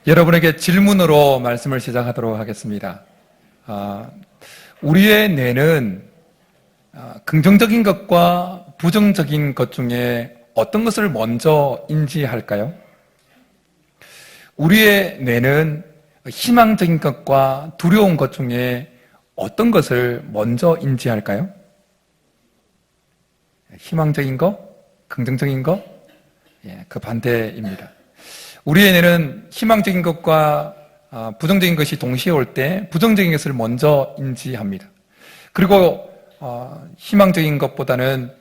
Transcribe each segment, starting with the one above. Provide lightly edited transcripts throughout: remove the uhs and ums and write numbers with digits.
여러분에게 질문으로 말씀을 시작하도록 하겠습니다. 우리의 뇌는 긍정적인 것과 부정적인 것 중에 어떤 것을 먼저 인지할까요? 우리의 뇌는 희망적인 것과 두려운 것 중에 어떤 것을 먼저 인지할까요? 희망적인 것? 긍정적인 것? 그 반대입니다. 우리의 뇌는 희망적인 것과 부정적인 것이 동시에 올 때 부정적인 것을 먼저 인지합니다. 그리고 희망적인 것보다는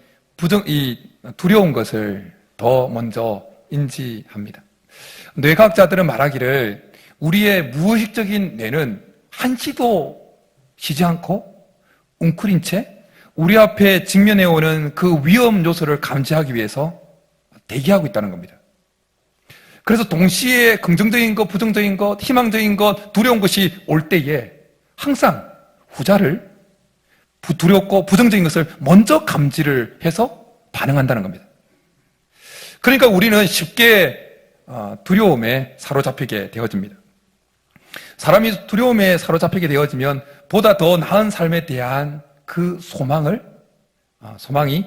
두려운 것을 더 먼저 인지합니다. 뇌과학자들은 말하기를 우리의 무의식적인 뇌는 한시도 쉬지 않고 웅크린 채 우리 앞에 직면해 오는 그 위험 요소를 감지하기 위해서 대기하고 있다는 겁니다. 그래서 동시에 긍정적인 것, 부정적인 것, 희망적인 것, 두려운 것이 올 때에 항상 후자를 두렵고 부정적인 것을 먼저 감지를 해서 반응한다는 겁니다. 그러니까 우리는 쉽게 두려움에 사로잡히게 되어집니다. 사람이 두려움에 사로잡히게 되어지면 보다 더 나은 삶에 대한 그 소망이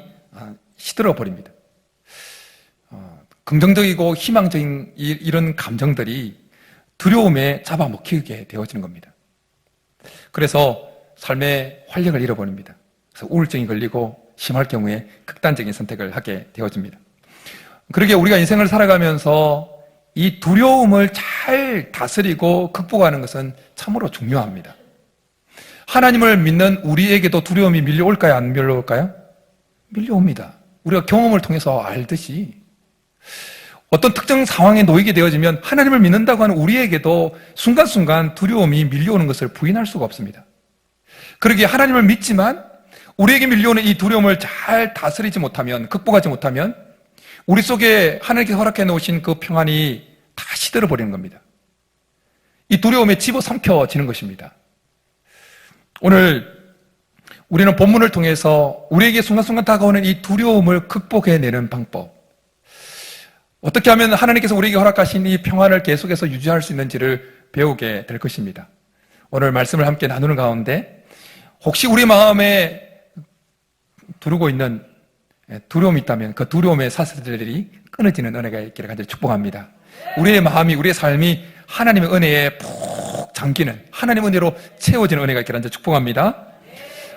시들어 버립니다. 긍정적이고 희망적인 이런 감정들이 두려움에 잡아먹히게 되어지는 겁니다. 그래서 삶의 활력을 잃어버립니다. 그래서 우울증이 걸리고 심할 경우에 극단적인 선택을 하게 되어집니다. 그러게 우리가 인생을 살아가면서 이 두려움을 잘 다스리고 극복하는 것은 참으로 중요합니다. 하나님을 믿는 우리에게도 두려움이 밀려올까요? 안 밀려올까요? 밀려옵니다. 우리가 경험을 통해서 알듯이 어떤 특정 상황에 놓이게 되어지면 하나님을 믿는다고 하는 우리에게도 순간순간 두려움이 밀려오는 것을 부인할 수가 없습니다. 그러기에 하나님을 믿지만 우리에게 밀려오는 이 두려움을 잘 다스리지 못하면, 극복하지 못하면 우리 속에 하나님께서 허락해 놓으신 그 평안이 다 시들어 버리는 겁니다. 이 두려움에 집어삼켜지는 것입니다. 오늘 우리는 본문을 통해서 우리에게 순간순간 다가오는 이 두려움을 극복해내는 방법, 어떻게 하면 하나님께서 우리에게 허락하신 이 평안을 계속해서 유지할 수 있는지를 배우게 될 것입니다. 오늘 말씀을 함께 나누는 가운데 혹시 우리 마음에 두르고 있는 두려움이 있다면 그 두려움의 사슬들이 끊어지는 은혜가 있기를 간절히 축복합니다. 우리의 마음이, 우리의 삶이 하나님의 은혜에 푹 잠기는, 하나님의 은혜로 채워지는 은혜가 있기를 간절히 축복합니다.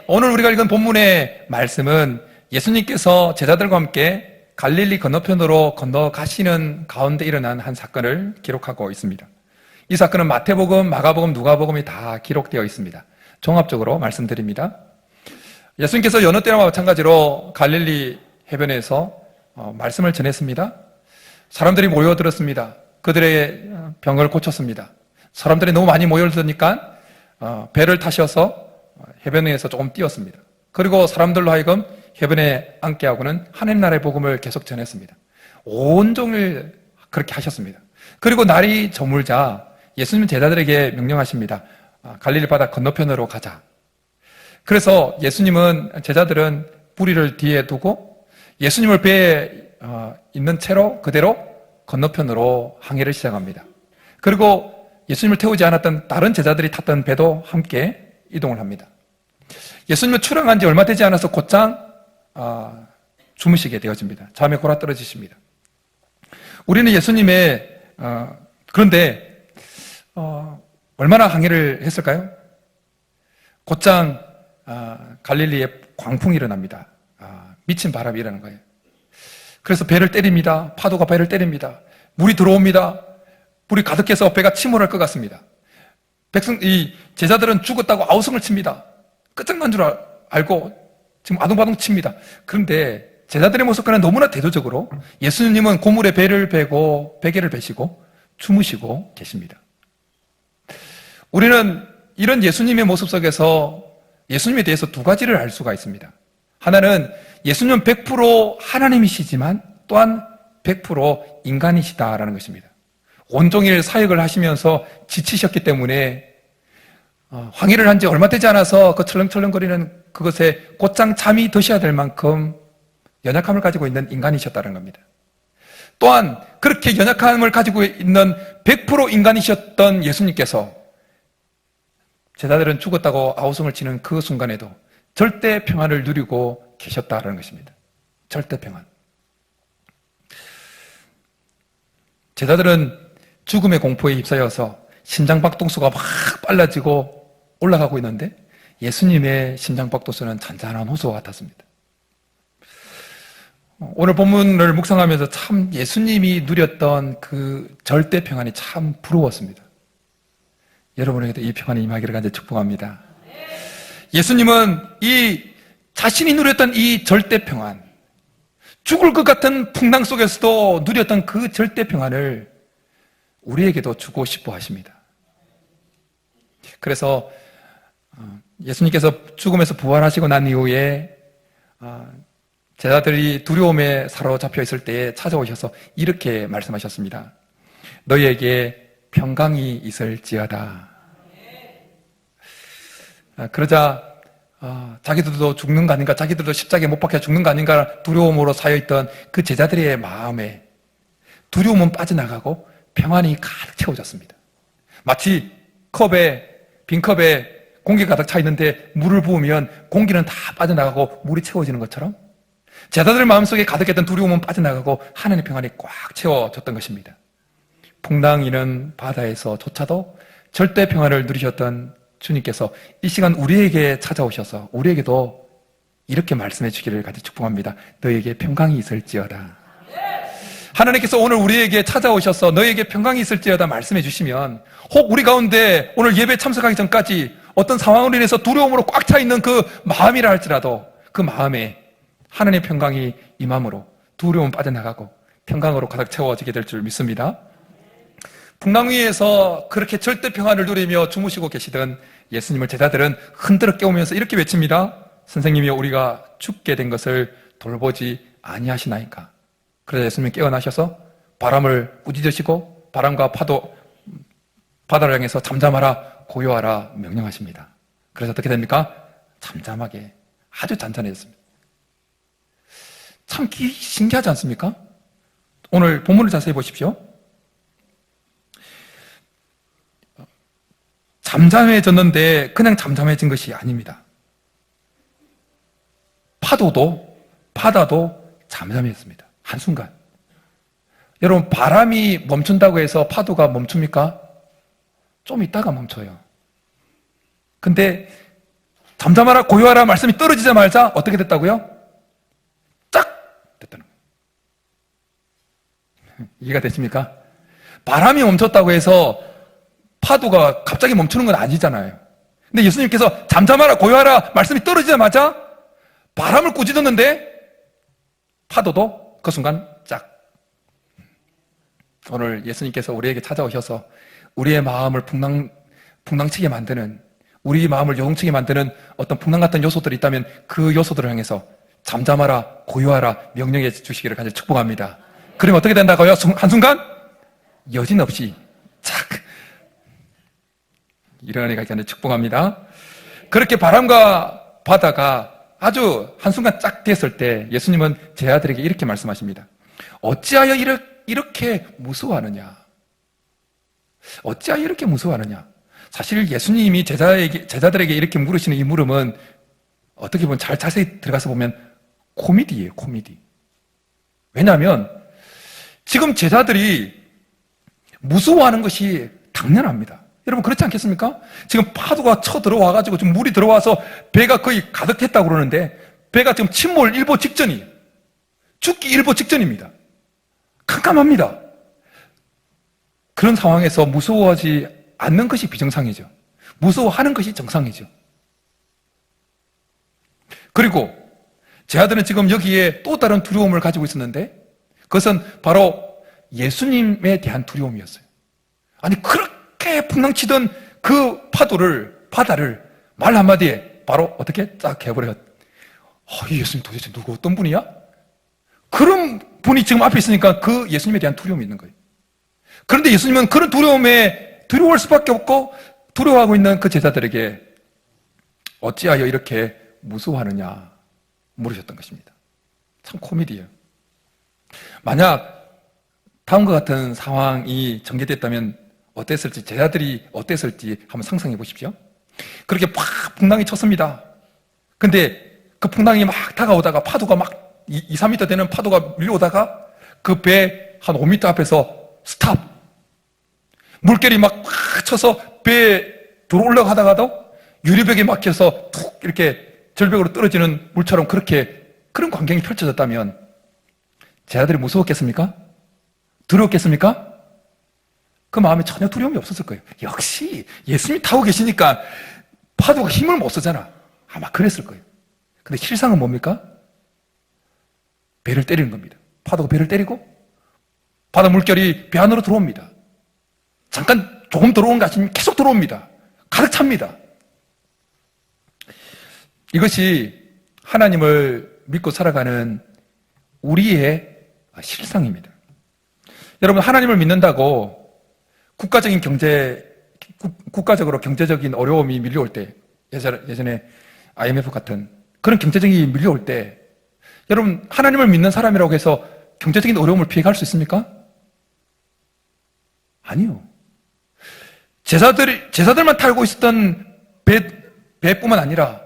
오늘 우리가 읽은 본문의 말씀은 예수님께서 제자들과 함께 갈릴리 건너편으로 건너가시는 가운데 일어난 한 사건을 기록하고 있습니다. 이 사건은 마태복음, 마가복음, 누가복음이 다 기록되어 있습니다. 종합적으로 말씀드립니다. 예수님께서 여느 때와 마찬가지로 갈릴리 해변에서 말씀을 전했습니다. 사람들이 모여들었습니다. 그들의 병을 고쳤습니다. 사람들이 너무 많이 모여들으니까 배를 타셔서 해변에서 조금 뛰었습니다. 그리고 사람들로 하여금 해변에 앉게 하고는 하나님 나라의 복음을 계속 전했습니다. 온종일 그렇게 하셨습니다. 그리고 날이 저물자 예수님 제자들에게 명령하십니다. 갈릴리 바다 건너편으로 가자. 그래서 제자들은 뿌리를 뒤에 두고 예수님을 배에 있는 채로 그대로 건너편으로 항해를 시작합니다. 그리고 예수님을 태우지 않았던 다른 제자들이 탔던 배도 함께 이동을 합니다. 예수님은 출항한 지 얼마 되지 않아서 곧장 주무시게 되어집니다. 잠에 골아떨어지십니다. 우리는 그런데 얼마나 항해를 했을까요? 곧장 갈릴리에 광풍이 일어납니다. 미친 바람이 일어나는 거예요. 그래서 배를 때립니다. 파도가 배를 때립니다. 물이 들어옵니다. 물이 가득해서 배가 침몰할 것 같습니다. 제자들은 죽었다고 아우성을 칩니다. 끝장난 줄 알고 지금 아둥바둥 칩니다. 그런데 제자들의 모습과는 너무나 대조적으로 예수님은 고물에 배를 베고 베개를 베시고 주무시고 계십니다. 우리는 이런 예수님의 모습 속에서 예수님에 대해서 두 가지를 알 수가 있습니다. 하나는 예수님은 100% 하나님이시지만 또한 100% 인간이시다라는 것입니다. 온종일 사역을 하시면서 지치셨기 때문에 항해를 한 지 얼마 되지 않아서 그 철렁철렁거리는 그것에 곧장 잠이 드셔야 될 만큼 연약함을 가지고 있는 인간이셨다는 겁니다. 또한 그렇게 연약함을 가지고 있는 100% 인간이셨던 예수님께서 제자들은 죽었다고 아우성을 치는 그 순간에도 절대 평안을 누리고 계셨다는 것입니다. 절대 평안. 제자들은 죽음의 공포에 휩싸여서 심장박동수가 막 빨라지고 올라가고 있는데 예수님의 심장박동수는 잔잔한 호수와 같았습니다. 오늘 본문을 묵상하면서 참 예수님이 누렸던 그 절대 평안이 참 부러웠습니다. 여러분에게도 이 평안이 임하기를 간절히 축복합니다. 예수님은 이 자신이 누렸던 이 절대 평안, 죽을 것 같은 풍랑 속에서도 누렸던 그 절대 평안을 우리에게도 주고 싶어 하십니다. 그래서 예수님께서 죽음에서 부활하시고 난 이후에 제자들이 두려움에 사로잡혀 있을 때에 찾아오셔서 이렇게 말씀하셨습니다. 너희에게 평강이 있을지어다. 그러자 자기들도 죽는 거 아닌가, 자기들도 십자가에 못 박혀 죽는 거 아닌가 두려움으로 쌓여있던 그 제자들의 마음에 두려움은 빠져나가고 평안이 가득 채워졌습니다. 마치 빈 컵에 공기가 가득 차 있는데 물을 부으면 공기는 다 빠져나가고 물이 채워지는 것처럼 제자들 마음속에 가득했던 두려움은 빠져나가고 하나님의 평안이 꽉 채워졌던 것입니다. 풍랑이는 바다에서조차도 절대 평안을 누리셨던 주님께서 이 시간 우리에게 찾아오셔서 우리에게도 이렇게 말씀해 주기를 간절히 축복합니다. 너에게 평강이 있을지어다. 하나님께서 오늘 우리에게 찾아오셔서 너에게 평강이 있을지어다 말씀해 주시면 혹 우리 가운데 오늘 예배 참석하기 전까지 어떤 상황으로 인해서 두려움으로 꽉 차 있는 그 마음이라 할지라도 그 마음에 하나님의 평강이 임함으로 두려움 빠져나가고 평강으로 가득 채워지게 될 줄 믿습니다. 풍랑 위에서 그렇게 절대 평안을 누리며 주무시고 계시던 예수님을 제자들은 흔들어 깨우면서 이렇게 외칩니다. 선생님이여, 우리가 죽게 된 것을 돌보지 아니하시나이까. 그래서 예수님이 깨어나셔서 바람을 꾸짖으시고 바람과 바다를 향해서 잠잠하라, 고요하라 명령하십니다. 그래서 어떻게 됩니까? 잠잠하게, 아주 잔잔해졌습니다. 참 신기하지 않습니까? 오늘 본문을 자세히 보십시오. 잠잠해졌는데 그냥 잠잠해진 것이 아닙니다. 바다도 잠잠했습니다. 한순간. 여러분, 바람이 멈춘다고 해서 파도가 멈춥니까? 좀 있다가 멈춰요. 근데 잠잠하라, 고요하라 말씀이 떨어지자마자 어떻게 됐다고요? 짝! 됐다는 거예요. 이해가 되십니까? 바람이 멈췄다고 해서 파도가 갑자기 멈추는 건 아니잖아요. 근데 예수님께서 잠잠하라, 고요하라 말씀이 떨어지자마자 바람을 꾸짖었는데 파도도 그 순간 짝. 오늘 예수님께서 우리에게 찾아오셔서 우리의 마음을 풍랑치게 만드는, 우리 마음을 요동치게 만드는 어떤 풍랑 같은 요소들이 있다면 그 요소들을 향해서 잠잠하라, 고요하라 명령해 주시기를 간절히 축복합니다. 그러면 어떻게 된다고요? 한순간 여진없이 착 일어나니까 간절히 축복합니다. 그렇게 바람과 바다가 아주 한순간 짝 됐을 때 예수님은 제자들에게 이렇게 말씀하십니다. 어찌하여 이렇게 무서워하느냐? 어찌하여 이렇게 무서워하느냐? 사실 예수님이 제자들에게 이렇게 물으시는 이 물음은 어떻게 보면 자세히 들어가서 보면 코미디예요, 코미디. 왜냐하면 지금 제자들이 무서워하는 것이 당연합니다. 여러분, 그렇지 않겠습니까? 지금 파도가 쳐들어와가지고 지금 물이 들어와서 배가 거의 가득했다고 그러는데 배가 지금 침몰 일보 직전이에요. 죽기 일보 직전입니다. 캄캄합니다. 그런 상황에서 무서워하지 않는 것이 비정상이죠. 무서워하는 것이 정상이죠. 그리고 제 아들은 지금 여기에 또 다른 두려움을 가지고 있었는데 그것은 바로 예수님에 대한 두려움이었어요. 아니, 그렇게 풍랑치던 그 바다를 말 한마디에 바로 어떻게 딱 해버려요. 이 예수님 도대체 누구, 어떤 분이야? 그런 분이 지금 앞에 있으니까 그 예수님에 대한 두려움이 있는 거예요. 그런데 예수님은 그런 두려움에 두려워할 수밖에 없고 두려워하고 있는 그 제자들에게 어찌하여 이렇게 무서워하느냐 물으셨던 것입니다. 참 코미디예요. 만약 다음과 같은 상황이 전개됐다면 어땠을지, 제자들이 어땠을지 한번 상상해 보십시오. 그렇게 팍 풍랑이 쳤습니다. 근데 그 풍랑이 막 다가오다가 파도가 막 2, 3m 되는 파도가 밀려오다가 그 배 한 5m 앞에서 스탑! 물결이 막 쳐서 배에 들어 올라가다가도 유리벽에 막혀서 툭 이렇게 절벽으로 떨어지는 물처럼 그런 광경이 펼쳐졌다면 제자들이 무서웠겠습니까? 두려웠겠습니까? 그 마음에 전혀 두려움이 없었을 거예요. 역시 예수님이 타고 계시니까 파도가 힘을 못 쓰잖아. 아마 그랬을 거예요. 근데 실상은 뭡니까? 배를 때리는 겁니다. 파도가 배를 때리고 바다 물결이 배 안으로 들어옵니다. 잠깐 조금 들어오는 것 같으면 계속 들어옵니다. 가득 찹니다. 이것이 하나님을 믿고 살아가는 우리의 실상입니다. 여러분, 하나님을 믿는다고 국가적으로 경제적인 어려움이 밀려올 때, 예전에 IMF 같은 그런 경제적인 밀려올 때, 여러분, 하나님을 믿는 사람이라고 해서 경제적인 어려움을 피해갈 수 있습니까? 아니요. 제자들만 타고 있었던 배뿐만 아니라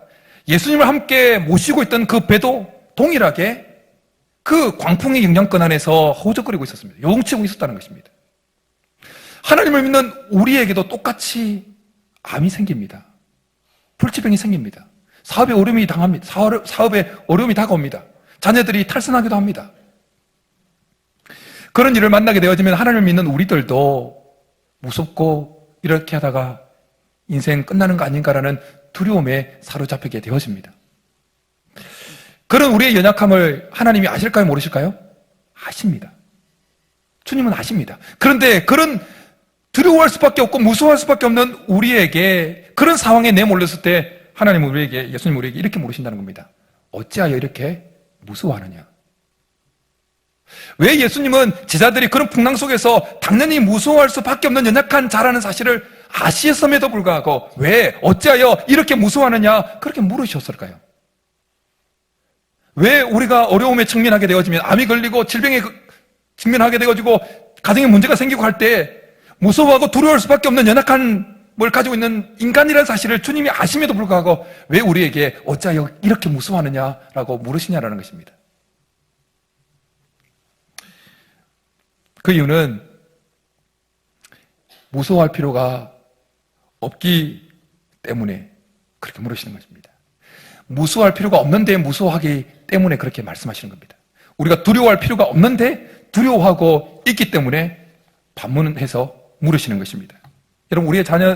예수님을 함께 모시고 있던 그 배도 동일하게 그 광풍의 영향권 안에서 허우적거리고 있었습니다. 요동치고 있었다는 것입니다. 하나님을 믿는 우리에게도 똑같이 암이 생깁니다. 불치병이 생깁니다. 사업에 어려움이 당합니다. 사업에 어려움이 다가옵니다. 자녀들이 탈선하기도 합니다. 그런 일을 만나게 되어지면 하나님을 믿는 우리들도 무섭고 이렇게 하다가 인생 끝나는 거 아닌가라는 두려움에 사로잡히게 되어집니다. 그런 우리의 연약함을 하나님이 아실까요? 모르실까요? 아십니다. 주님은 아십니다. 그런데 그런 두려워할 수밖에 없고 무서워할 수밖에 없는 우리에게 그런 상황에 내몰렸을 때 하나님은 예수님 우리에게 이렇게 물으신다는 겁니다. 어찌하여 이렇게 무서워하느냐? 왜 예수님은 제자들이 그런 풍랑 속에서 당연히 무서워할 수밖에 없는 연약한 자라는 사실을 아시었음에도 불구하고 왜 어찌하여 이렇게 무서워하느냐 그렇게 물으셨을까요? 왜 우리가 어려움에 직면하게 되어지면 암이 걸리고 질병에 직면하게 되어지고 가정에 문제가 생기고 할 때 무서워하고 두려워할 수밖에 없는 연약한 뭘 가지고 있는 인간이라는 사실을 주님이 아심에도 불구하고 왜 우리에게 어찌하여 이렇게 무서워하느냐라고 물으시냐라는 것입니다. 그 이유는 무서워할 필요가 없기 때문에 그렇게 물으시는 것입니다. 무서워할 필요가 없는데 무서워하기 때문에 그렇게 말씀하시는 겁니다. 우리가 두려워할 필요가 없는데 두려워하고 있기 때문에 반문해서 물으시는 것입니다. 여러분,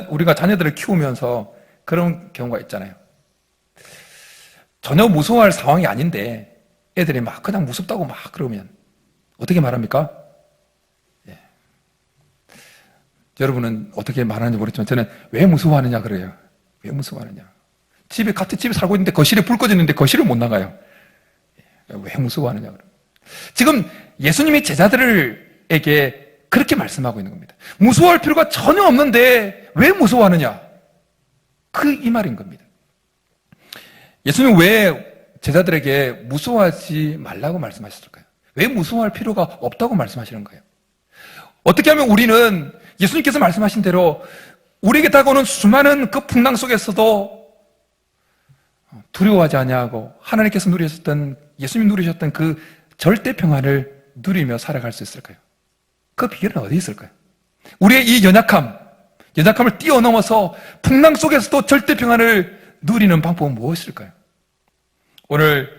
우리가 자녀들을 키우면서 그런 경우가 있잖아요. 전혀 무서워할 상황이 아닌데 애들이 막 그냥 무섭다고 막 그러면 어떻게 말합니까? 예. 여러분은 어떻게 말하는지 모르겠지만 저는 왜 무서워하느냐 그래요. 왜 무서워하느냐? 같은 집에 살고 있는데 거실에 불 꺼졌는데 거실을 못 나가요. 왜 무서워하느냐 그래요. 지금 예수님이 제자들에게 그렇게 말씀하고 있는 겁니다. 무서워할 필요가 전혀 없는데 왜 무서워하느냐? 이 말인 겁니다. 예수님은 왜 제자들에게 무서워하지 말라고 말씀하셨을까요? 왜 무서워할 필요가 없다고 말씀하시는 거예요? 어떻게 하면 우리는 예수님께서 말씀하신 대로 우리에게 다가오는 수많은 그 풍랑 속에서도 두려워하지 아니하고 하나님께서 예수님이 누리셨던 그 절대 평안을 누리며 살아갈 수 있을까요? 그 비결은 어디 있을까요? 우리의 이 연약함을 뛰어넘어서 풍랑 속에서도 절대 평안을 누리는 방법은 무엇일까요? 오늘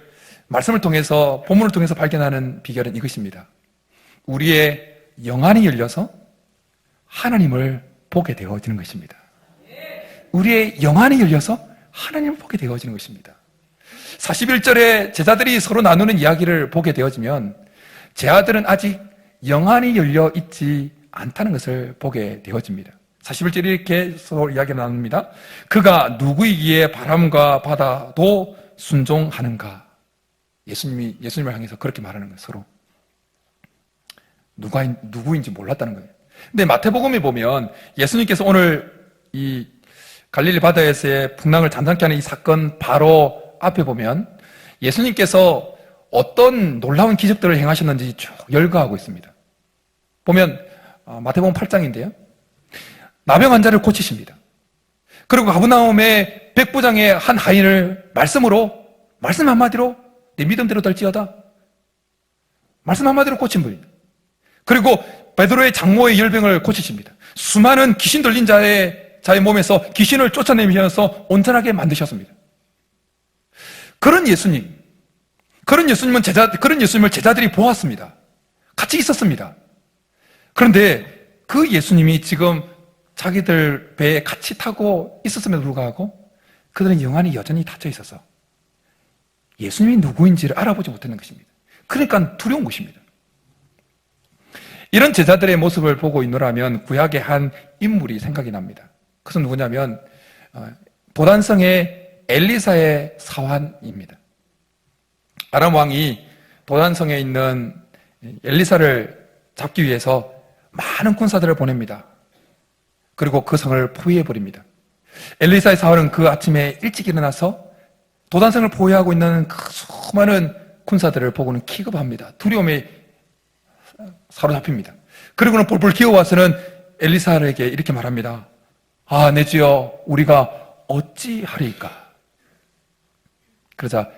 말씀을 통해서, 본문을 통해서 발견하는 비결은 이것입니다. 우리의 영안이 열려서 하나님을 보게 되어지는 것입니다. 우리의 영안이 열려서 하나님을 보게 되어지는 것입니다. 41절에 제자들이 서로 나누는 이야기를 보게 되어지면 제자들은 아직 영안이 열려 있지 않다는 것을 보게 되어집니다. 41절에 이렇게 서로 이야기를 나눕니다. 그가 누구이기에 바람과 바다도 순종하는가? 예수님을 향해서 그렇게 말하는 거예요. 서로 누구인지 몰랐다는 거예요. 근데 마태복음에 보면 예수님께서 오늘 이 갈릴리 바다에서의 풍랑을 잠잠케 하는 이 사건 바로 앞에 보면 예수님께서 어떤 놀라운 기적들을 행하셨는지 쭉 열거하고 있습니다. 보면 마태복음 8장인데요. 나병 환자를 고치십니다. 그리고 가버나움의 백부장의 한 하인을 말씀 한마디로 내 믿음대로 될지어다. 말씀 한마디로 고친 분입니다. 그리고 베드로의 장모의 열병을 고치십니다. 수많은 귀신 들린 자의 몸에서 귀신을 쫓아내면서 온전하게 만드셨습니다. 그런 예수님을 제자들이 보았습니다. 같이 있었습니다. 그런데 그 예수님이 지금 자기들 배에 같이 타고 있었음에도 불구하고 그들은 영안이 여전히 닫혀 있어서 예수님이 누구인지를 알아보지 못했는 것입니다. 그러니까 두려운 것입니다. 이런 제자들의 모습을 보고 있노라면 구약의 한 인물이 생각이 납니다. 그것은 누구냐면 도단성의 엘리사의 사환입니다. 아람 왕이 도단성에 있는 엘리사를 잡기 위해서 많은 군사들을 보냅니다. 그리고 그 성을 포위해버립니다. 엘리사의 사환은 그 아침에 일찍 일어나서 도단성을 포위하고 있는 그 수많은 군사들을 보고는 기겁합니다. 두려움에 사로잡힙니다. 그리고는 볼볼 기어와서는 엘리사에게 이렇게 말합니다. 내 주여, 우리가 어찌하리까? 그러자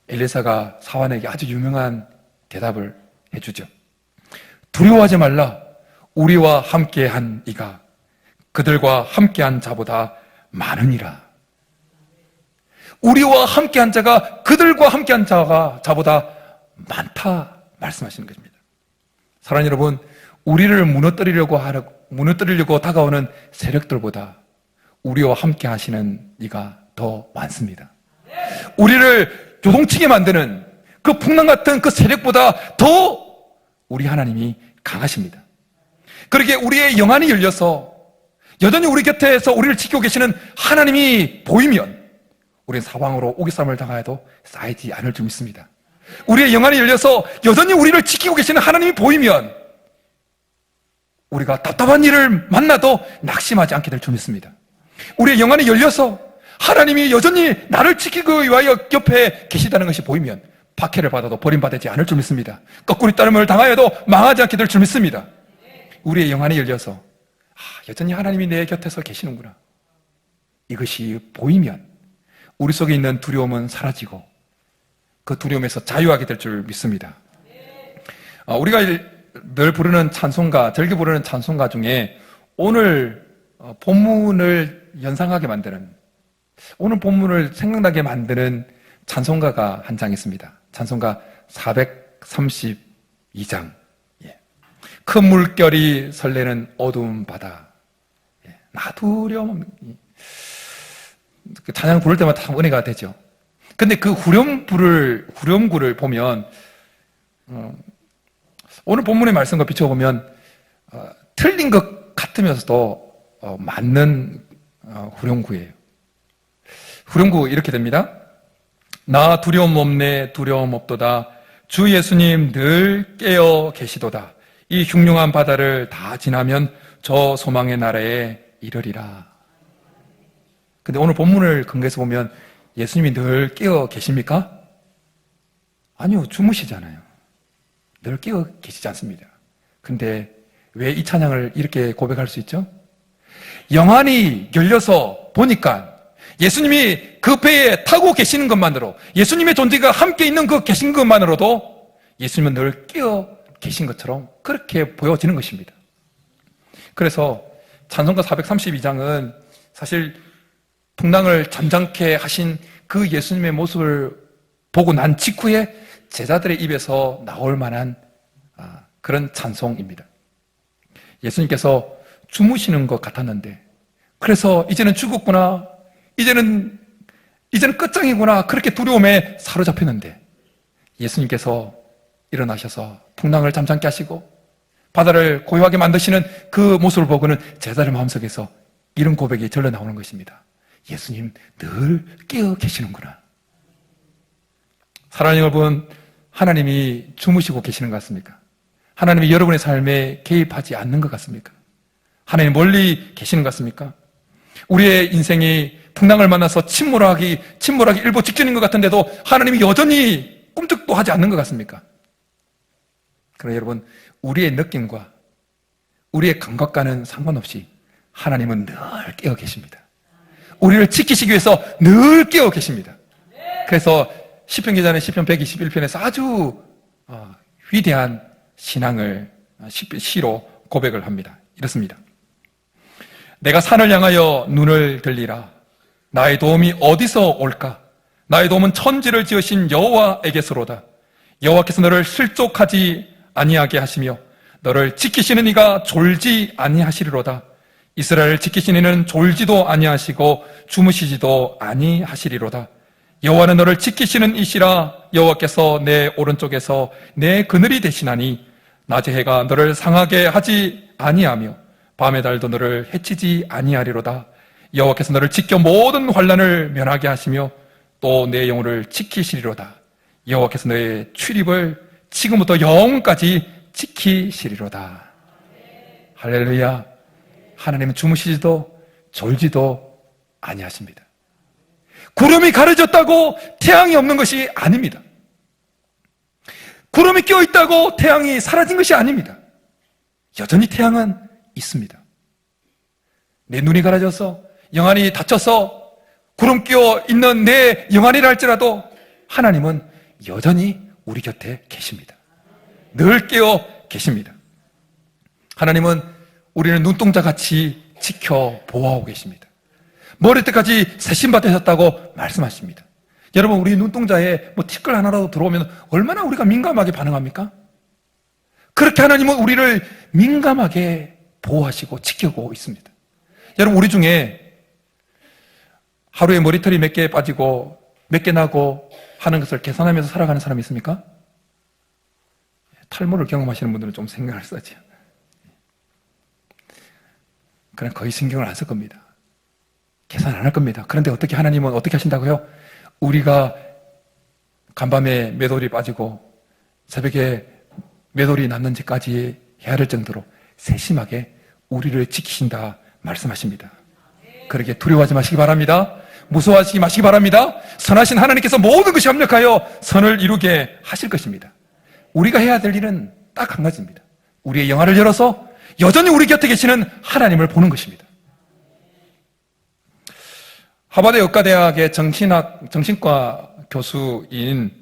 엘리사가 사환에게 아주 유명한 대답을 해주죠. 두려워하지 말라. 우리와 함께한 이가 그들과 함께한 자보다 많으니라. 우리와 함께한 자가 그들과 함께한 자보다 많다 말씀하시는 것입니다. 사랑하는 여러분, 우리를 무너뜨리려고 다가오는 세력들보다 우리와 함께 하시는 이가 더 많습니다. 우리를 요동치게 만드는 그 풍랑 같은 그 세력보다 더 우리 하나님이 강하십니다. 그러기에 우리의 영안이 열려서 여전히 우리 곁에서 우리를 지키고 계시는 하나님이 보이면 우리는 사방으로 오기싸움을 당하여도 쌓이지 않을 줄 믿습니다. 우리의 영안이 열려서 여전히 우리를 지키고 계시는 하나님이 보이면 우리가 답답한 일을 만나도 낙심하지 않게 될 줄 믿습니다. 우리의 영안이 열려서 하나님이 여전히 나를 지키기 위하여 옆에 계시다는 것이 보이면 박해를 받아도 버림받지 않을 줄 믿습니다. 거꾸로 따름을 당하여도 망하지 않게 될 줄 믿습니다. 우리의 영안이 열려서 여전히 하나님이 내 곁에서 계시는구나, 이것이 보이면 우리 속에 있는 두려움은 사라지고 그 두려움에서 자유하게 될 줄 믿습니다. 우리가 늘 부르는 찬송가, 즐겨 부르는 찬송가 중에 오늘 본문을 연상하게 만드는, 오늘 본문을 생각나게 만드는 찬송가가 한 장 있습니다. 찬송가 432장. 큰 물결이 설레는 어두운 바다. 나 두려움 없는. 그 찬양 부를 때마다 참 은혜가 되죠. 근데 그 후렴구를 보면, 오늘 본문의 말씀과 비춰보면, 틀린 것 같으면서도 맞는 후렴구예요. 후렴구 이렇게 됩니다. 나 두려움 없네, 두려움 없도다. 주 예수님 늘 깨어 계시도다. 이 흉흉한 바다를 다 지나면 저 소망의 나라에 이르리라. 근데 오늘 본문을 근거해서 보면 예수님이 늘 깨어 계십니까? 아니요, 주무시잖아요. 늘 깨어 계시지 않습니다. 근데 왜 이 찬양을 이렇게 고백할 수 있죠? 영안이 열려서 보니까 예수님이 그 배에 타고 계시는 것만으로, 예수님의 존재가 함께 있는 그 계신 것만으로도 예수님은 늘 깨어 계신 것처럼 그렇게 보여지는 것입니다. 그래서 찬송가 432장은 사실 풍랑을 잠잠케 하신 그 예수님의 모습을 보고 난 직후에 제자들의 입에서 나올 만한 그런 찬송입니다. 예수님께서 주무시는 것 같았는데, 그래서 이제는 죽었구나, 이제는 끝장이구나, 그렇게 두려움에 사로잡혔는데 예수님께서 일어나셔서 풍랑을 잠잠케 하시고 바다를 고요하게 만드시는 그 모습을 보고는 제자들 마음속에서 이런 고백이 절로 나오는 것입니다. 예수님 늘 깨어 계시는구나. 사랑하는 여러분, 하나님이 주무시고 계시는 것 같습니까? 하나님이 여러분의 삶에 개입하지 않는 것 같습니까? 하나님 멀리 계시는 것 같습니까? 우리의 인생이 풍랑을 만나서 침몰하기 일보 직전인 것 같은데도 하나님이 여전히 꿈쩍도 하지 않는 것 같습니까? 그러나 여러분, 우리의 느낌과 우리의 감각과는 상관없이 하나님은 늘 깨어 계십니다. 우리를 지키시기 위해서 늘 깨어 계십니다. 그래서 시편 기자는 시편 121편에서 아주 위대한 신앙을 시로 고백을 합니다. 이렇습니다. 내가 산을 향하여 눈을 들리라. 나의 도움이 어디서 올까? 나의 도움은 천지를 지으신 여호와에게서로다. 여호와께서 너를 실족하지 아니하게 하시며 너를 지키시는 이가 졸지 아니하시리로다. 이스라엘을 지키시는 이는 졸지도 아니하시고 주무시지도 아니하시리로다. 여호와는 너를 지키시는 이시라. 여호와께서 내 오른쪽에서 내 그늘이 되시나니 낮의 해가 너를 상하게 하지 아니하며 밤의 달도 너를 해치지 아니하리로다. 여호와께서 너를 지켜 모든 환난을 면하게 하시며 또 내 영혼을 지키시리로다. 여호와께서 너의 출입을 지금부터 영원까지 지키시리로다. 할렐루야. 하나님은 주무시지도 졸지도 아니하십니다. 구름이 가려졌다고 태양이 없는 것이 아닙니다. 구름이 껴있다고 태양이 사라진 것이 아닙니다. 여전히 태양은 있습니다. 내 눈이 가려져서 영안이 닫혀서 구름 끼어 있는 내 영안이라 할지라도 하나님은 여전히 우리 곁에 계십니다. 늘 깨어 계십니다. 하나님은 우리를 눈동자같이 지켜 보호하고 계십니다. 머리때까지 새신받으셨다고 말씀하십니다. 여러분, 우리 눈동자에 티끌 하나라도 들어오면 얼마나 우리가 민감하게 반응합니까? 그렇게 하나님은 우리를 민감하게 보호하시고 지키고 있습니다. 여러분, 우리 중에 하루에 머리털이 몇 개 빠지고 몇 개 나고 하는 것을 계산하면서 살아가는 사람이 있습니까? 탈모를 경험하시는 분들은 좀 생각을 써야죠. 그냥 거의 신경을 안 쓸 겁니다. 계산 안 할 겁니다. 그런데 하나님은 어떻게 하신다고요? 우리가 간밤에 매돌이 빠지고 새벽에 매돌이 났는지까지 해야 할 정도로 세심하게 우리를 지키신다 말씀하십니다. 그러게 두려워하지 마시기 바랍니다. 무서워하시지 마시기 바랍니다. 선하신 하나님께서 모든 것이 합력하여 선을 이루게 하실 것입니다. 우리가 해야 될 일은 딱 한 가지입니다. 우리의 영화를 열어서 여전히 우리 곁에 계시는 하나님을 보는 것입니다. 하버드 의과대학의 정신과 교수인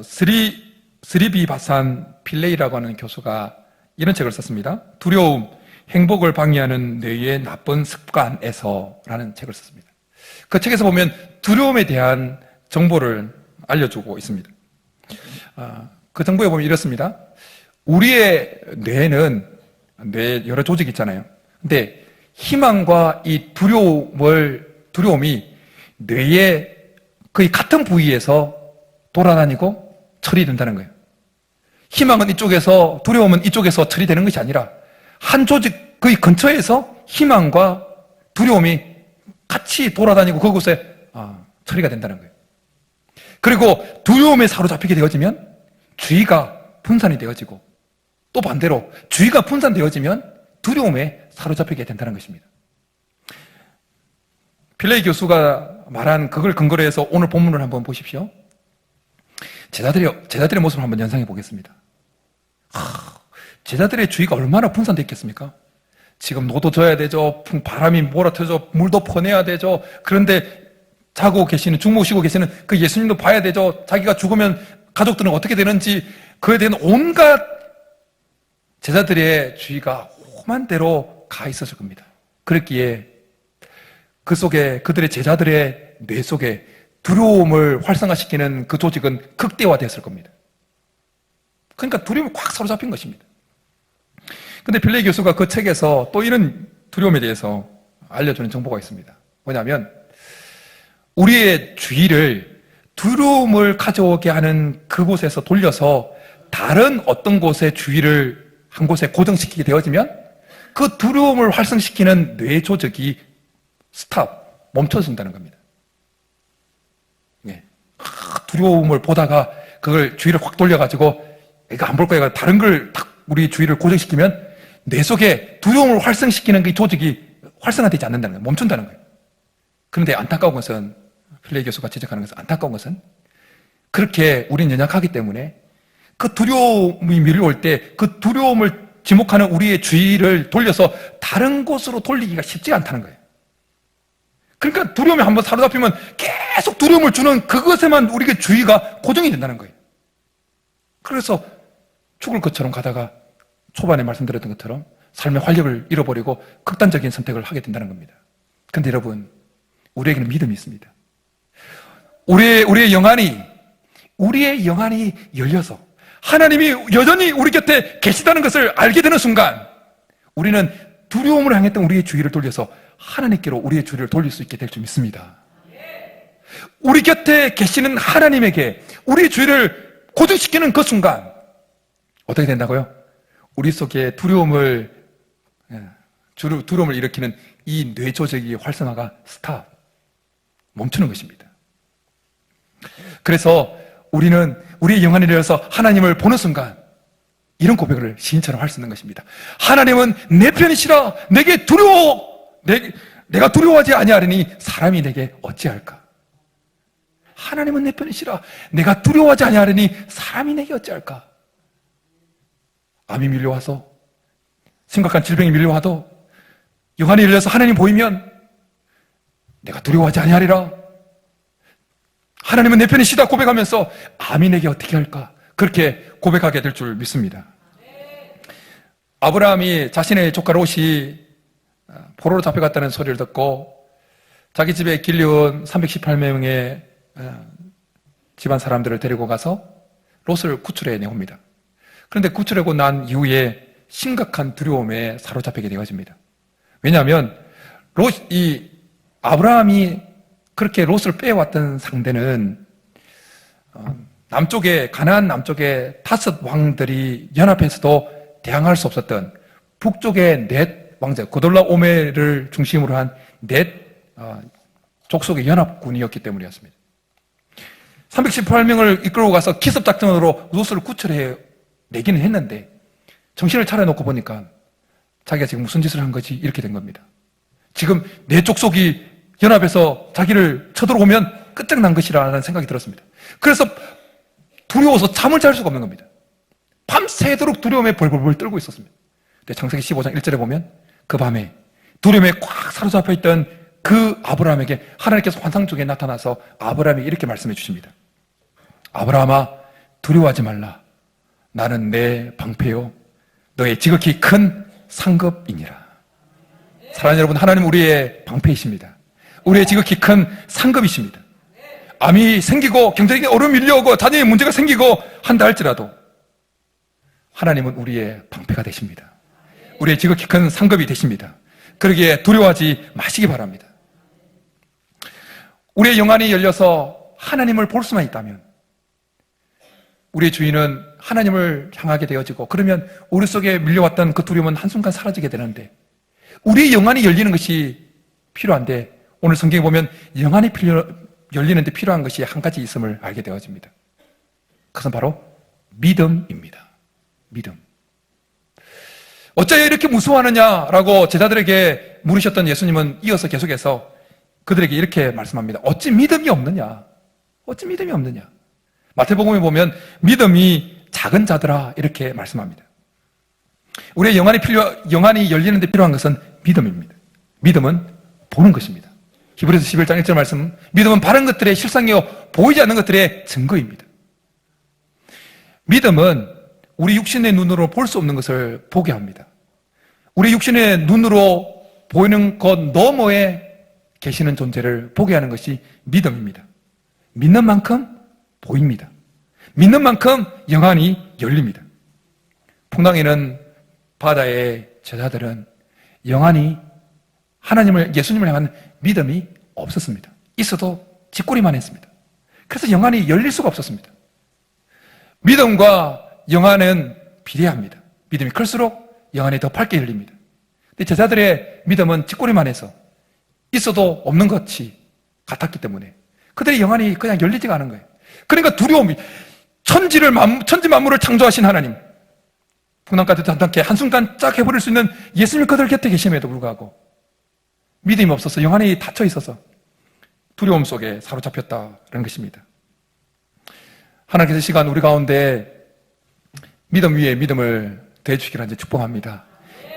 스리비 바산 필레이라고 하는 교수가 이런 책을 썼습니다. 두려움, 행복을 방해하는 뇌의 나쁜 습관에서라는 책을 썼습니다. 그 책에서 보면 두려움에 대한 정보를 알려주고 있습니다. 그 정보에 보면 이렇습니다. 우리의 뇌는 뇌 여러 조직이 있잖아요. 근데 희망과 이 두려움이 뇌의 거의 같은 부위에서 돌아다니고 처리된다는 거예요. 희망은 이쪽에서, 두려움은 이쪽에서 처리되는 것이 아니라 한 조직 거의 근처에서 희망과 두려움이 같이 돌아다니고 그곳에 처리가 된다는 거예요. 그리고 두려움에 사로잡히게 되어지면 주의가 분산이 되어지고 또 반대로 주의가 분산되어지면 두려움에 사로잡히게 된다는 것입니다. 필레이 교수가 말한 그걸 근거로 해서 오늘 본문을 한번 보십시오. 제자들의 모습을 한번 연상해 보겠습니다. 제자들의 주의가 얼마나 분산되어 있겠습니까? 지금 노도 져야 되죠. 바람이 몰아쳐져 물도 퍼내야 되죠. 그런데 자고 계시는, 주무시고 계시는 그 예수님도 봐야 되죠. 자기가 죽으면 가족들은 어떻게 되는지 그에 대한 온갖 제자들의 주의가 험한 대로 가 있었을 겁니다. 그랬기에 그 속에 그들의 제자들의 뇌 속에 두려움을 활성화시키는 그 조직은 극대화되었을 겁니다. 그러니까 두려움이 꽉 사로잡힌 것입니다. 근데 필레이 교수가 그 책에서 또 이런 두려움에 대해서 알려주는 정보가 있습니다. 뭐냐면 우리의 주의를 두려움을 가져오게 하는 그곳에서 돌려서 다른 어떤 곳에 주의를 한 곳에 고정시키게 되어지면 그 두려움을 활성시키는 뇌 조직이 멈춰진다는 겁니다. 두려움을 보다가 그걸 주의를 확 돌려가지고 이거 안 볼 거야 다른 걸 딱 우리 주의를 고정시키면 뇌 속에 두려움을 활성시키는 그 조직이 활성화되지 않는다는 거예요. 멈춘다는 거예요. 그런데 안타까운 것은 필레이 교수가 지적하는 것은 안타까운 것은 그렇게 우리는 연약하기 때문에 그 두려움이 밀려올 때 그 두려움을 지목하는 우리의 주의를 돌려서 다른 곳으로 돌리기가 쉽지 않다는 거예요. 그러니까 두려움에 한번 사로잡히면 계속 두려움을 주는 그것에만 우리의 주의가 고정이 된다는 거예요. 그래서 죽을 것처럼 가다가 초반에 말씀드렸던 것처럼 삶의 활력을 잃어버리고 극단적인 선택을 하게 된다는 겁니다. 그런데 여러분, 우리에게는 믿음이 있습니다. 우리의 영안이 열려서 하나님이 여전히 우리 곁에 계시다는 것을 알게 되는 순간 우리는 두려움을 향했던 우리의 주의를 돌려서 하나님께로 우리의 주의를 돌릴 수 있게 될 줄 믿습니다. 우리 곁에 계시는 하나님에게 우리의 주의를 고정시키는 그 순간 어떻게 된다고요? 우리 속에 두려움을 일으키는 이 뇌조직의 활성화가 멈추는 것입니다. 그래서 우리는 우리의 영안이 열려서 하나님을 보는 순간 이런 고백을 시인처럼 할 수 있는 것입니다. 하나님은 내 편이시라. 내가 두려워하지 아니하리니 사람이 내게 어찌할까? 하나님은 내 편이시라. 내가 두려워하지 아니하리니 사람이 내게 어찌할까? 암이 밀려와서 심각한 질병이 밀려와도 영안이 열려서 하나님 보이면 내가 두려워하지 아니하리라. 하나님은 내 편이시다 고백하면서 암이 내게 어떻게 할까? 그렇게 고백하게 될 줄 믿습니다. 아브라함이 자신의 조카 롯이 포로로 잡혀갔다는 소리를 듣고 자기 집에 길려온 318명의 집안 사람들을 데리고 가서 롯을 구출해 내옵니다. 그런데 구출하고 난 이후에 심각한 두려움에 사로잡히게 되어집니다. 왜냐하면 아브라함이 그렇게 롯을 빼왔던 상대는 가나안 남쪽에 5 왕들이 연합해서도 대항할 수 없었던 북쪽의 넷 왕자 고돌라 오멜을 중심으로 한 넷 족속의 연합군이었기 때문이었습니다. 318명을 이끌고 가서 기습작전으로 롯을 구출해 내기는 했는데 정신을 차려놓고 보니까 자기가 지금 무슨 짓을 한 거지? 이렇게 된 겁니다. 지금 내 족속이 연합해서 자기를 쳐들어오면 끝장난 것이라는 생각이 들었습니다. 그래서 두려워서 잠을 잘 수가 없는 겁니다. 밤새도록 두려움에 벌벌벌 떨고 있었습니다. 근데 창세기 15장 1절에 보면 그 밤에 두려움에 꽉 사로잡혀 있던 그 아브라함에게 하나님께서 환상 중에 나타나서 아브라함에게 이렇게 말씀해 주십니다. 아브라함아, 두려워하지 말라. 나는 내 방패요 너의 지극히 큰 상급이니라. 사랑하는 여러분, 하나님 우리의 방패이십니다. 우리의 지극히 큰 상급이십니다. 암이 생기고 경제적인 어려움이 밀려오고 자녀의 문제가 생기고 한다 할지라도 하나님은 우리의 방패가 되십니다. 우리의 지극히 큰 상급이 되십니다. 그러기에 두려워하지 마시기 바랍니다. 우리의 영안이 열려서 하나님을 볼 수만 있다면 우리의 주인은 하나님을 향하게 되어지고 그러면 우리 속에 밀려왔던 그 두려움은 한순간 사라지게 되는데 우리의 영안이 열리는 것이 필요한데 오늘 성경에 보면 영안이 열리는데 필요한 것이 한 가지 있음을 알게 되어집니다. 그것은 바로 믿음입니다. 믿음. 어째 이렇게 무서워하느냐라고 제자들에게 물으셨던 예수님은 이어서 계속해서 그들에게 이렇게 말씀합니다. 어찌 믿음이 없느냐? 어찌 믿음이 없느냐? 마태복음에 보면 믿음이 작은 자들아 이렇게 말씀합니다. 우리의 영안이 열리는데 필요한 것은 믿음입니다. 믿음은 보는 것입니다. 히브리서 11장 1절 말씀, 믿음은 바른 것들의 실상이요 보이지 않는 것들의 증거입니다. 믿음은 우리 육신의 눈으로 볼 수 없는 것을 보게 합니다. 우리 육신의 눈으로 보이는 것 너머에 계시는 존재를 보게 하는 것이 믿음입니다. 믿는 만큼 보입니다. 믿는 만큼 영안이 열립니다. 풍랑에는 바다의 제자들은 영안이 예수님을 향한 믿음이 없었습니다. 있어도 짓꼬리만 했습니다. 그래서 영안이 열릴 수가 없었습니다. 믿음과 영안은 비례합니다. 믿음이 클수록 영안이 더 밝게 열립니다. 근데 제자들의 믿음은 짓꼬리만 해서 있어도 없는 것이 같았기 때문에 그들의 영안이 그냥 열리지가 않은 거예요. 그러니까 두려움이 천지 만물을 창조하신 하나님, 풍랑까지도 한탄케 한순간 쫙 해버릴 수 있는 예수님 그들 곁에 계심에도 불구하고 믿음이 없어서 영안이 닫혀 있어서 두려움 속에 사로잡혔다는 것입니다. 하나님께서 시간 우리 가운데 믿음 위에 믿음을 더해주기를 하는지 축복합니다.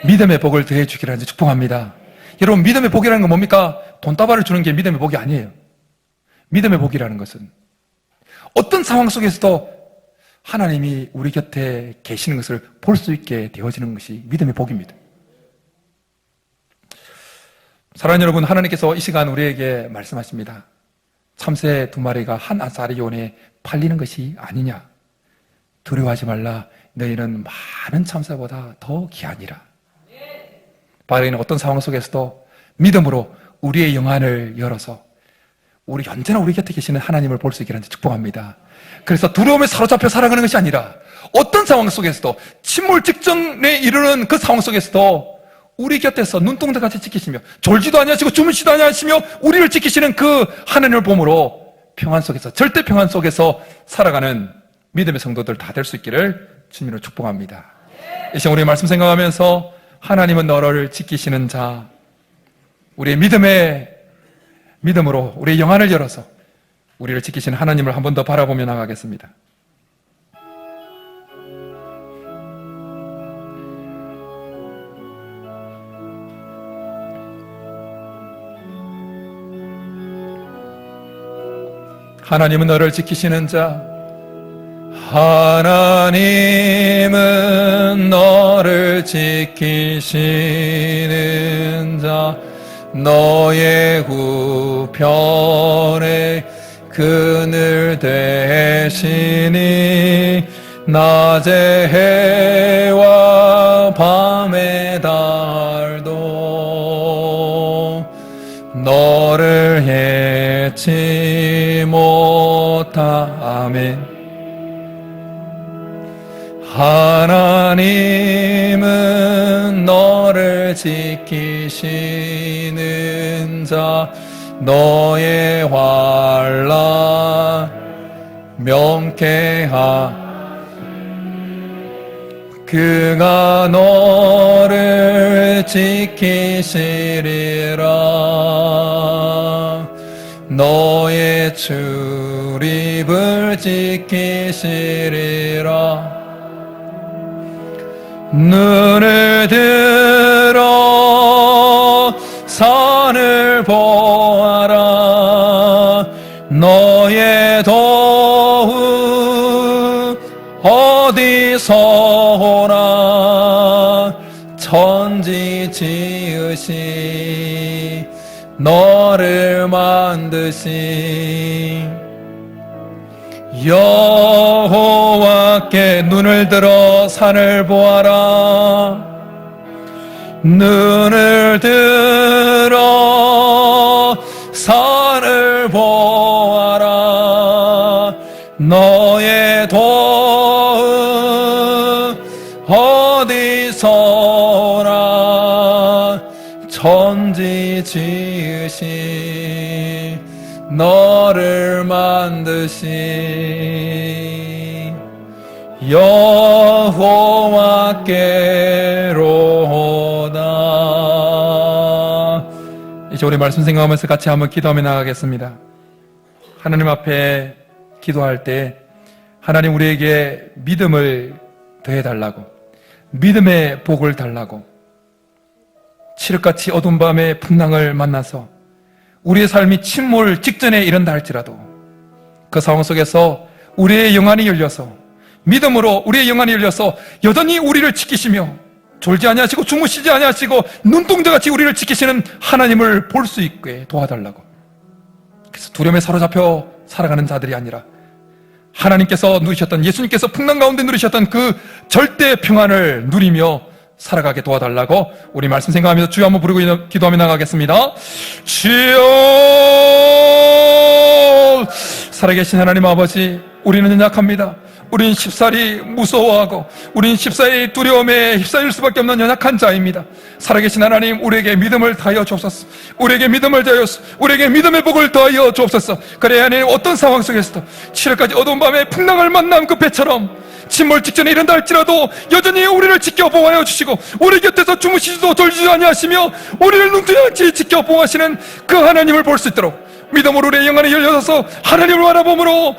믿음의 복을 더해주기를 하는지 축복합니다. 여러분, 믿음의 복이라는 건 뭡니까? 돈다발을 주는 게 믿음의 복이 아니에요. 믿음의 복이라는 것은 어떤 상황 속에서도 하나님이 우리 곁에 계시는 것을 볼 수 있게 되어지는 것이 믿음의 복입니다. 사랑하는 여러분, 하나님께서 이 시간 우리에게 말씀하십니다. 참새 2마리가 한 아사리온에 팔리는 것이 아니냐. 두려워하지 말라. 너희는 많은 참새보다 더 귀하니라. 바로는 어떤 상황 속에서도 믿음으로 우리의 영안을 열어서 언제나 우리 곁에 계시는 하나님을 볼 수 있게 하는 축복합니다. 그래서 두려움에 사로잡혀 살아가는 것이 아니라 어떤 상황 속에서도 침몰 직전에 이르는 그 상황 속에서도 우리 곁에서 눈동자같이 지키시며 졸지도 아니하시고 주무시도 아니하시며 우리를 지키시는 그 하나님을 보므로 평안 속에서, 절대 평안 속에서 살아가는 믿음의 성도들 다 될 수 있기를 주님으로 축복합니다. 이 시간 우리의 말씀 생각하면서 하나님은 너를 지키시는 자, 우리의 믿음으로 우리의 영안을 열어서 우리를 지키시는 하나님을 한 번 더 바라보며 나가겠습니다. 하나님은 너를 지키시는 자, 하나님은 너를 지키시는 자, 너의 우편에 그늘 되시니 낮의 해와 밤의 달도 너를 해치 못하면 하나님은 너를 지키시는 자, 너의 환난 명쾌하 그가 너를 지키시리라. 너의 출입을 지키시리라. 눈을 들어 산을 보아라. 너의 도움 어디서 오나. 천지 지으시 너를 만드신 여호와께 눈을 들어 산을 보아라. 눈을 들어 산을 보아라. 너의 도움 어디서 오나. 천지 지으신 너를 만드신 여호와께로다. 이제 우리 말씀 생각하면서 같이 한번 기도하며 나가겠습니다. 하나님 앞에 기도할 때 하나님 우리에게 믿음을 더해달라고, 믿음의 복을 달라고, 칠흑같이 어두운 밤에 풍랑을 만나서 우리의 삶이 침몰 직전에 이른다 할지라도 그 상황 속에서 우리의 영안이 열려서, 믿음으로 우리의 영안이 열려서 여전히 우리를 지키시며 졸지 아니하시고 주무시지 아니하시고 눈동자같이 우리를 지키시는 하나님을 볼 수 있게 도와달라고. 그래서 두려움에 사로잡혀 살아가는 자들이 아니라 하나님께서 누리셨던, 예수님께서 풍랑 가운데 누리셨던 그 절대 평안을 누리며 살아가게 도와달라고 우리 말씀 생각하면서 주여 한번 부르고 기도하며 나가겠습니다. 주여, 살아계신 하나님 아버지, 우리는 연약합니다. 우린 쉽사리 무서워하고 우린 쉽사리 두려움에 휩싸일 수밖에 없는 연약한 자입니다. 살아계신 하나님, 우리에게 믿음을 더하여 주옵소서. 우리에게 믿음을 더하여 주옵소서. 우리에게 믿음의 복을 더하여 주옵소서. 그래야 하나님 어떤 상황 속에서도 칠흑까지 어두운 밤에 풍랑을 만난 그 배처럼 침몰 직전에 이른다 할지라도 여전히 우리를 지켜 보호하여 주시고 우리 곁에서 주무시지도 졸지도 아니하시며 우리를 눈뜨같이 지켜 보호하시는 그 하나님을 볼 수 있도록 믿음으로 우리의 영안이 열려서 하나님을 바라보므로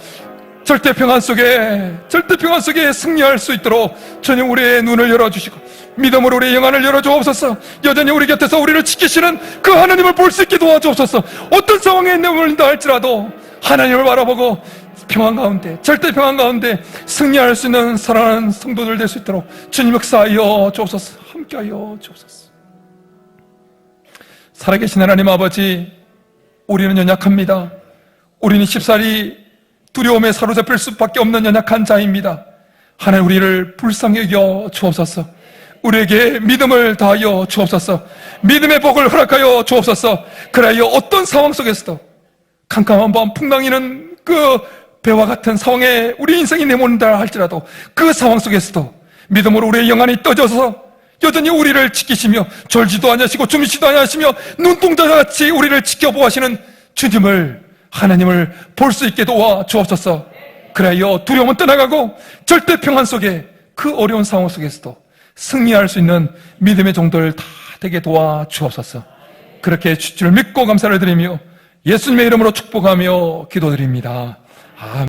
절대 평안 속에 승리할 수 있도록 주님 우리의 눈을 열어주시고 믿음으로 우리의 영안을 열어주옵소서. 여전히 우리 곁에서 우리를 지키시는 그 하나님을 볼 수 있게 도와주옵소서. 어떤 상황에 내몰린다 할지라도 하나님을 바라보고 평안 가운데, 절대 평안 가운데 승리할 수 있는 사랑하는 성도들 될 수 있도록 주님 역사하여 주옵소서. 함께하여 주옵소서. 살아계신 하나님 아버지, 우리는 연약합니다. 우리는 쉽사리 두려움에 사로잡힐 수밖에 없는 연약한 자입니다. 하나님 우리를 불쌍히 여겨 주옵소서. 우리에게 믿음을 다하여 주옵소서. 믿음의 복을 허락하여 주옵소서. 그래야 어떤 상황 속에서도 캄캄한 밤 풍랑이는 그 배와 같은 상황에 우리 인생이 내몰린다 할지라도 그 상황 속에서도 믿음으로 우리의 영안이 떠져서 여전히 우리를 지키시며 졸지도 아니하시고 주무시도 아니하시며 눈동자같이 우리를 지켜보시는 주님을, 하나님을 볼 수 있게 도와 주옵소서. 그래야 두려움은 떠나가고 절대 평안 속에 그 어려운 상황 속에서도 승리할 수 있는 믿음의 종들 다 되게 도와 주옵소서. 그렇게 주를 믿고 감사를 드리며 예수님의 이름으로 축복하며 기도드립니다. 아멘.